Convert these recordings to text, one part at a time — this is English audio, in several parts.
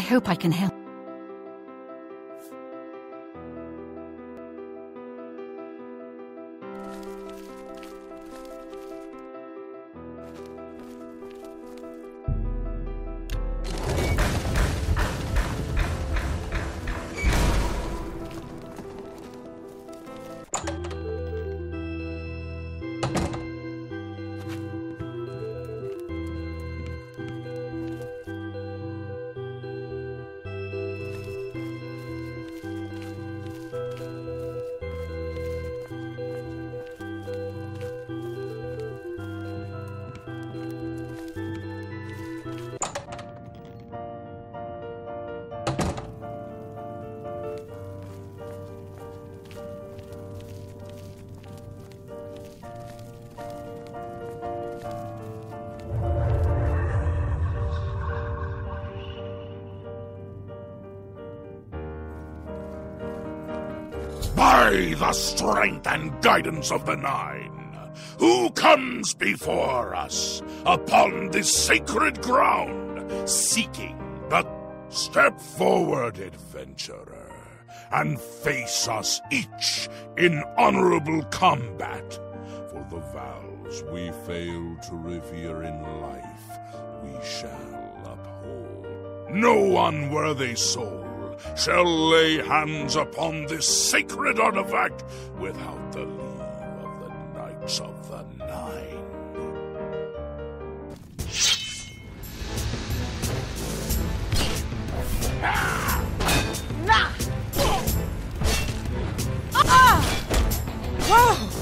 hope I can help. By the strength and guidance of the Nine, who comes before us upon this sacred ground, seeking but step forward, adventurer, and face us each in honorable combat. For the vows we fail to revere in life, we shall uphold. No unworthy soul shall lay hands upon this sacred artifact without the leave of the Knights of the Nine. Whoa!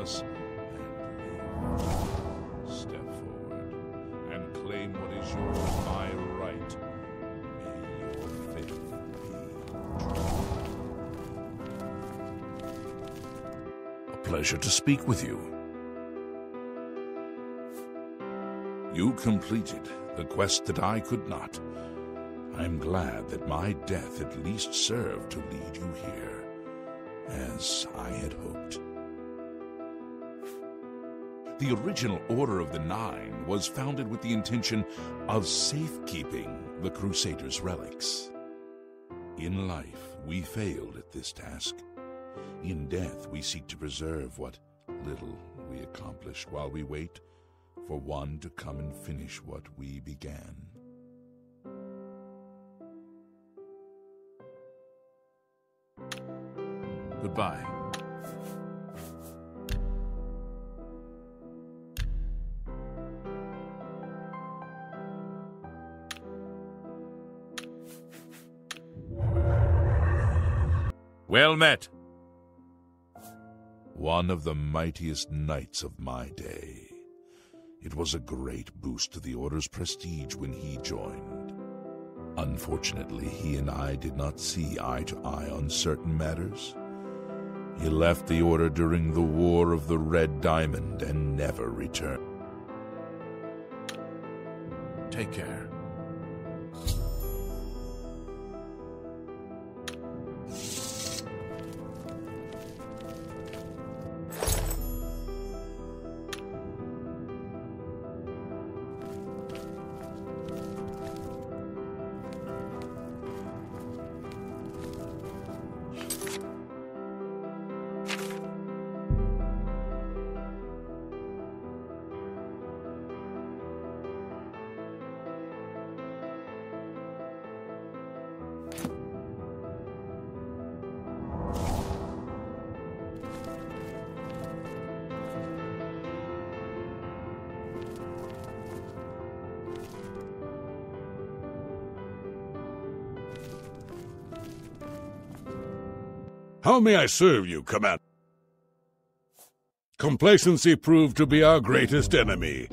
us and live. Step forward and claim what is yours by right. May your faith be true. A pleasure to speak with you. You completed the quest that I could not. I'm glad that my death at least served to lead you here, as I had hoped. The original Order of the Nine was founded with the intention of safekeeping the Crusaders' relics. In life, we failed at this task. In death, we seek to preserve what little we accomplished while we wait for one to come and finish what we began. Goodbye. Well met. One of the mightiest knights of my day. It was a great boost to the Order's prestige when he joined. Unfortunately, he and I did not see eye to eye on certain matters. He left the Order during the War of the Red Diamond and never returned. Take care. How may I serve you, Commander? Complacency proved to be our greatest enemy.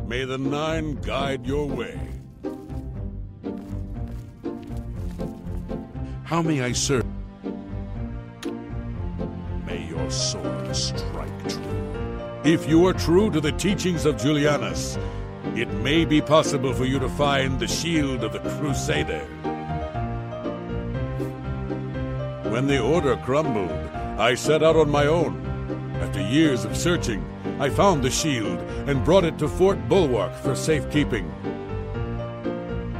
May the Nine guide your way. How may I serve? May your sword strike true. If you are true to the teachings of Julianus, it may be possible for you to find the shield of the Crusader. When the order crumbled, I set out on my own. After years of searching, I found the shield and brought it to Fort Bulwark for safekeeping.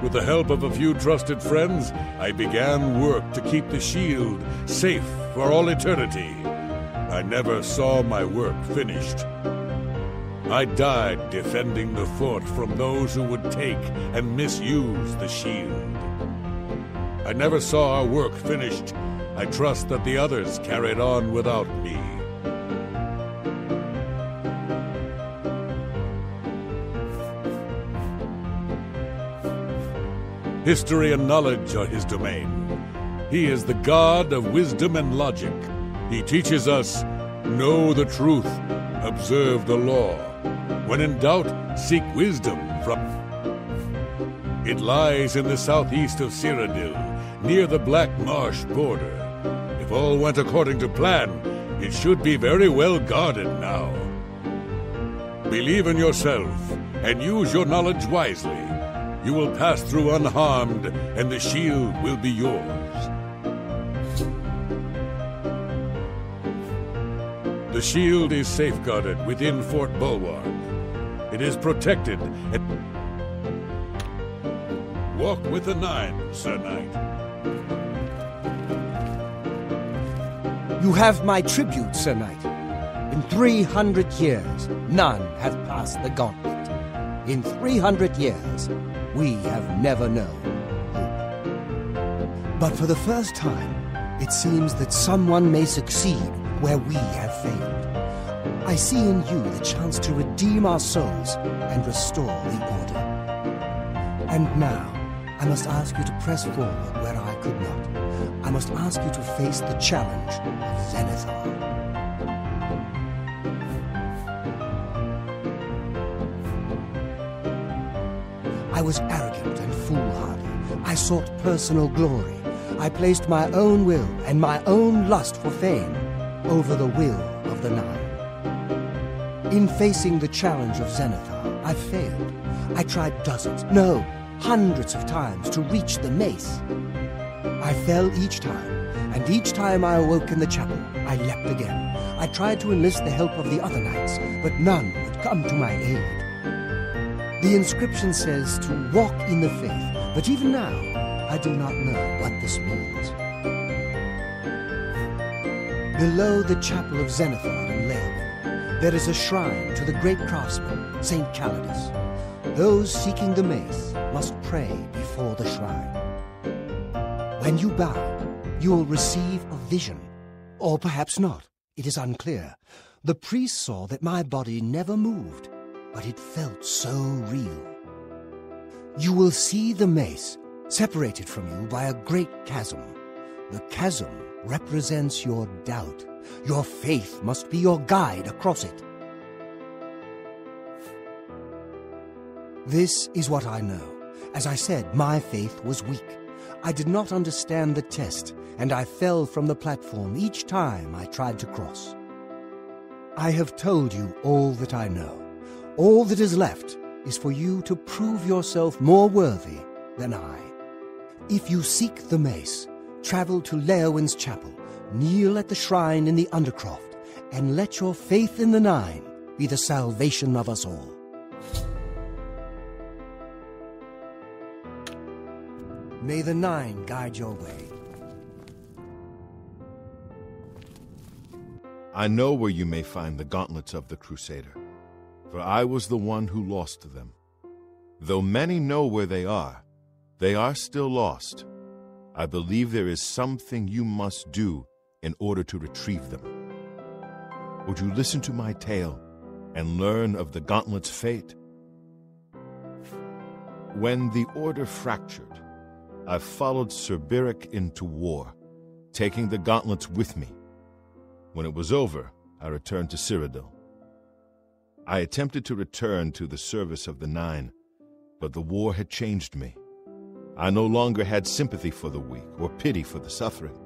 With the help of a few trusted friends, I began work to keep the shield safe for all eternity. I never saw my work finished. I died defending the fort from those who would take and misuse the shield. I never saw our work finished. I trust that the others carried on without me. History and knowledge are his domain. He is the god of wisdom and logic. He teaches us, know the truth, observe the law. When in doubt, seek wisdom from... It lies in the southeast of Cyrodiil, near the Black Marsh border. If all went according to plan, it should be very well guarded now. Believe in yourself, and use your knowledge wisely. You will pass through unharmed, and the shield will be yours. The shield is safeguarded within Fort Bulwark. It is protected and... Walk with the Nine, Sir Knight. You have my tribute, Sir Knight. In 300 years, none have passed the gauntlet. In 300 years, we have never known hope. But for the first time, it seems that someone may succeed where we have failed. I see in you the chance to redeem our souls and restore the order. And now, I must ask you to press forward where I could not. I must ask you to face the challenge of Zenithar. I was arrogant and foolhardy. I sought personal glory. I placed my own will and my own lust for fame over the will of the Nine. In facing the challenge of Zenithar, I failed. I tried dozens, no, hundreds of times to reach the mace. I fell each time, and each time I awoke in the chapel, I leapt again. I tried to enlist the help of the other knights, but none would come to my aid. The inscription says to walk in the faith, but even now, I do not know what this means. Below the chapel of Zenithar in Leowyn, there is a shrine to the great craftsman, St. Calidus. Those seeking the mace must pray before the shrine. When you bow, you will receive a vision. Or perhaps not. It is unclear. The priest saw that my body never moved, but it felt so real. You will see the mace, separated from you by a great chasm. The chasm represents your doubt. Your faith must be your guide across it. This is what I know. As I said, my faith was weak. I did not understand the test, and I fell from the platform each time I tried to cross. I have told you all that I know. All that is left is for you to prove yourself more worthy than I. If you seek the mace, travel to Leowin's chapel, kneel at the shrine in the Undercroft, and let your faith in the Nine be the salvation of us all. May the Nine guide your way. I know where you may find the gauntlets of the Crusader, for I was the one who lost them. Though many know where they are still lost. I believe there is something you must do in order to retrieve them. Would you listen to my tale and learn of the gauntlet's fate? When the Order fractured, I followed Sir Beric into war, taking the gauntlets with me. When it was over, I returned to Cyrodiil. I attempted to return to the service of the Nine, but the war had changed me. I no longer had sympathy for the weak or pity for the suffering.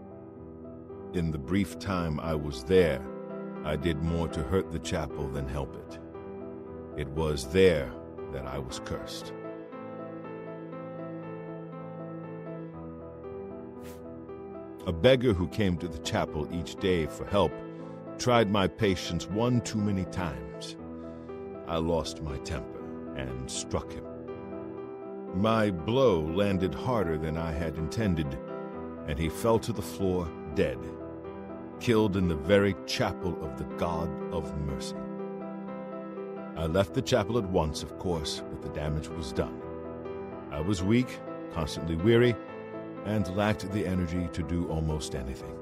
In the brief time I was there, I did more to hurt the chapel than help it. It was there that I was cursed. A beggar who came to the chapel each day for help tried my patience one too many times. I lost my temper and struck him. My blow landed harder than I had intended, and he fell to the floor dead, killed in the very chapel of the God of Mercy. I left the chapel at once, of course, but the damage was done. I was weak, constantly weary, and lacked the energy to do almost anything.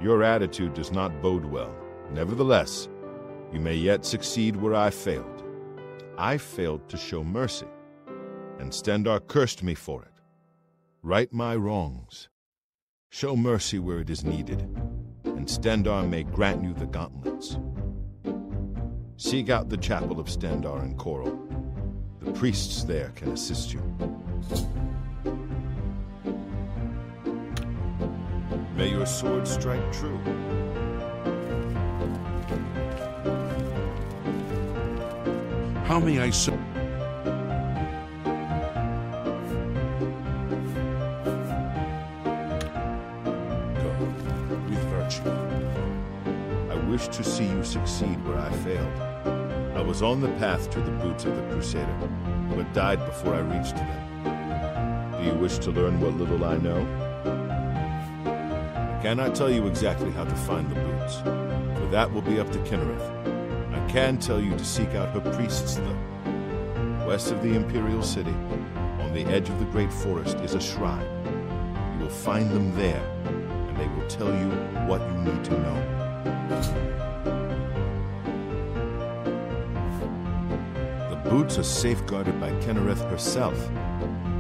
Your attitude does not bode well. Nevertheless, you may yet succeed where I failed. I failed to show mercy, and Stendarr cursed me for it. Right my wrongs. Show mercy where it is needed, and Stendarr may grant you the gauntlets. Seek out the chapel of Stendarr in Coral. The priests there can assist you. May your sword strike true. How may I serve? Go with virtue. I wish to see you succeed where I failed. I was on the path to the boots of the Crusader, but died before I reached them. Do you wish to learn what little I know? I cannot tell you exactly how to find the boots, for that will be up to Kynareth. I can tell you to seek out her priests, though. West of the Imperial City, on the edge of the Great Forest, is a shrine. You will find them there, and they will tell you what you need to know. The boots are safeguarded by Kynareth herself.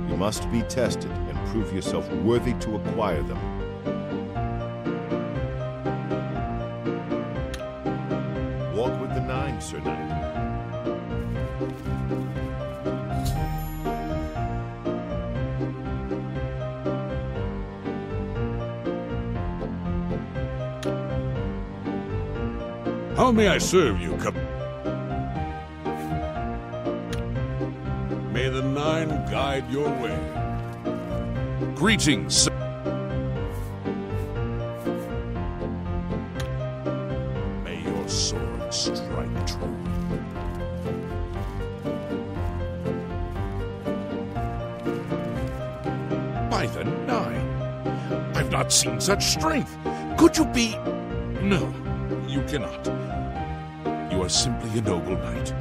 You must be tested and prove yourself worthy to acquire them. Walk with the Nine, Sir Knight. How may I serve you, May the Nine guide your way. Greetings, sir. May your sword strike true. By the Nine, I've not seen such strength. Could you be? No, you cannot. You are simply a noble knight.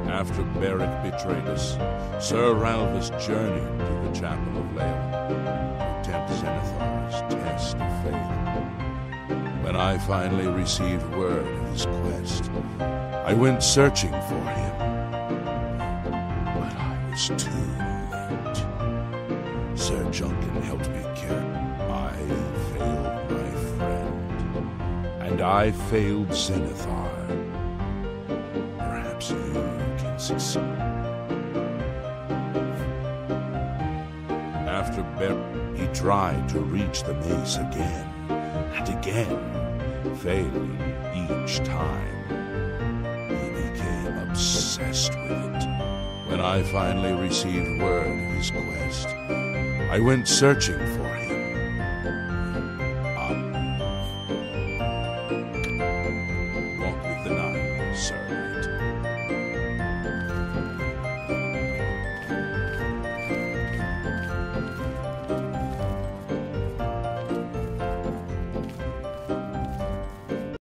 After Beric betrayed us, Sir Ralphus journeyed to the chapel of Leowin to tempt Zenithar's test of faith. When I finally received word of his quest, I went searching for him. But I was too late. Sir Junkin helped me care. I failed my friend, and I failed Zenithar. Perhaps you can succeed. After he tried to reach the mace again and again, failing each time. He became obsessed with it. When I finally received word of his quest, I went searching for